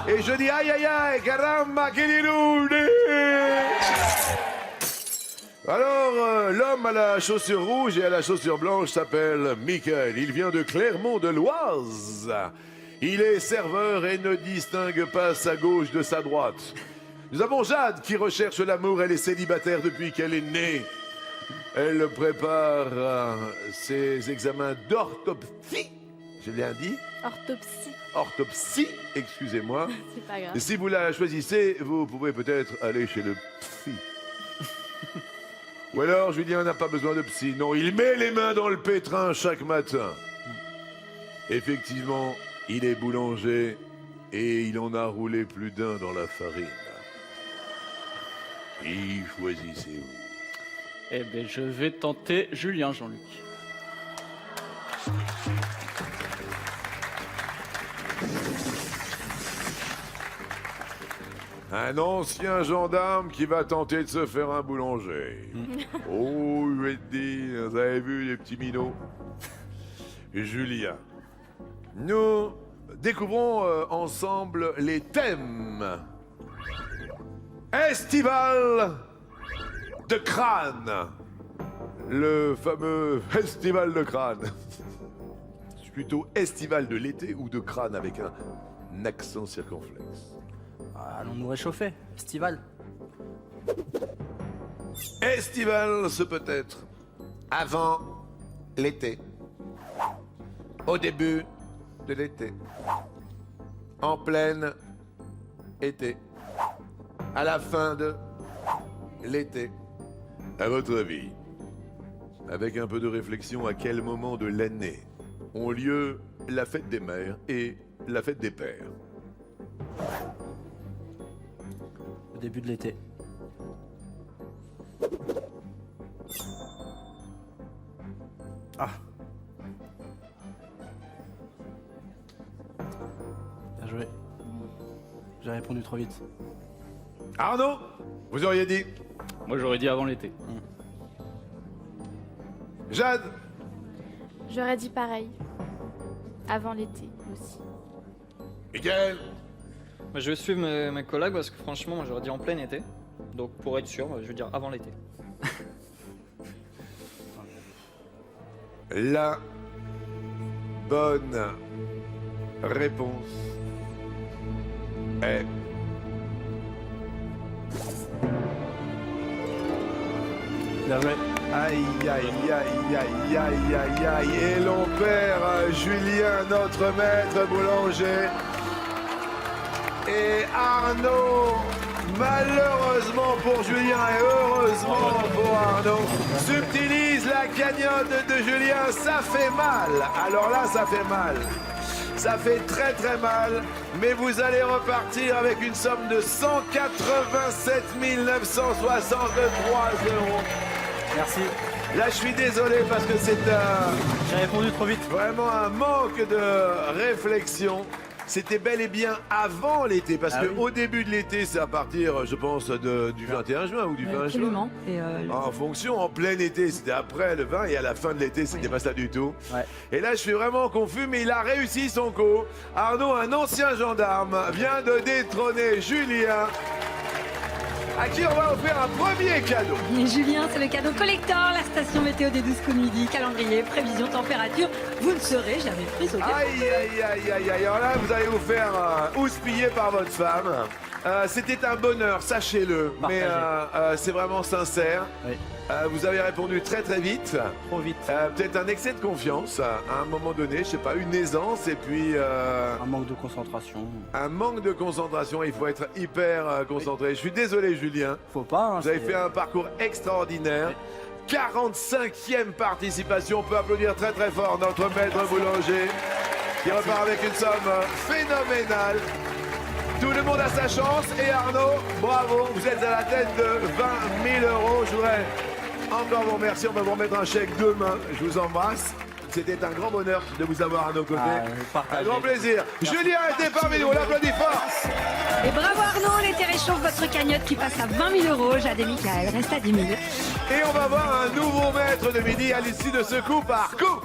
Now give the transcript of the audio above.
Et je dis aïe aïe aïe, caramba, che diludi. Alors, l'homme à la chaussure rouge et à la chaussure blanche s'appelle Michael. Il vient de Clermont de l'Oise. Il est serveur et ne distingue pas sa gauche de sa droite. Nous avons Jade qui recherche l'amour. Elle est célibataire depuis qu'elle est née. Elle prépare ses examens d'orthopsie. Je l'ai dit ? Orthopsie. Orthopsie, excusez-moi. C'est pas grave. Et si vous la choisissez, vous pouvez peut-être aller chez le psy. Ou alors, Julien n'a pas besoin de psy. Non, il met les mains dans le pétrin chaque matin. Effectivement, il est boulanger et il en a roulé plus d'un dans la farine. Y choisissez-vous. Eh bien, je vais tenter Julien, Jean-Luc. Un ancien gendarme qui va tenter de se faire un boulanger. Oh, je vais te dire, vous avez vu les petits minots? Julien. Nous découvrons ensemble les thèmes. Estival de crâne. Le fameux festival de crâne. C'est plutôt estival de l'été ou de crâne avec un accent circonflexe. Allons nous réchauffer, estival. Estival, ce peut être avant l'été, au début de l'été, en plein été, à la fin de l'été. À votre avis, avec un peu de réflexion, à quel moment de l'année ont lieu la fête des mères et la fête des pères? Au début de l'été. Ah. Bien joué. J'ai répondu trop vite. Arnaud, vous auriez dit? Moi, j'aurais dit avant l'été. Jade? J'aurais dit pareil. Avant l'été aussi. Miguel? Bah, je vais suivre mes collègues parce que franchement, moi j'aurais dit en plein été. Donc pour être sûr, je vais dire avant l'été. La bonne réponse est... Bien joué. Aïe, aïe, aïe, aïe, aïe, aïe, aïe. Et l'on perd Julien, notre maître boulanger. Et Arnaud, malheureusement pour Julien et heureusement pour Arnaud, subtilise la cagnotte de Julien. Ça fait mal. Alors là, ça fait mal. Ça fait très très mal. Mais vous allez repartir avec une somme de 187 963 euros. Merci. Là, je suis désolé parce que c'est J'ai répondu trop vite. vraiment un manque de réflexion. C'était bel et bien avant l'été, parce qu'au début de l'été, c'est à partir, je pense, du 21 juin ou du 20 juin. Absolument. Et En fonction, en plein été, c'était après le 20 et à la fin de l'été, c'était pas ça du tout. Ouais. Et là, je suis vraiment confus, mais il a réussi son coup. Arnaud, un ancien gendarme, vient de détrôner Julien, à qui on va offrir un premier cadeau. et Julien, c'est le cadeau collector, la station météo des 12 coups de midi, calendrier, prévision, température. Vous ne serez jamais pris au Aïe, aïe, aïe, aïe, aïe. Alors là, vous allez vous faire houspiller par votre femme. C'était un bonheur, sachez-le. Mais c'est vraiment sincère. Oui. Vous avez répondu très très vite. Trop vite. Peut-être un excès de confiance à un moment donné, je sais pas, une aisance et puis Un manque de concentration. un manque de concentration. Il faut être hyper concentré. Je suis désolé, Julien. Faut pas. Hein, Vous avez c'est- fait un parcours extraordinaire. 45e participation. On peut applaudir très très fort notre maître boulanger qui repart avec une somme phénoménale. Tout le monde a sa chance et Arnaud, bravo, vous êtes à la tête de 20 000 euros. Je voudrais encore vous remercier. On va vous remettre un chèque demain. Je vous embrasse. C'était un grand bonheur de vous avoir à nos côtés. Un partagez. grand plaisir. Julien était parmi nous. On l'applaudit fort. Et bravo Arnaud, l'été réchauffe votre cagnotte qui passe à 20 000 euros. Jade et Michael reste à 10 000. Et on va voir un nouveau maître de midi à l'issue de ce coup par coup.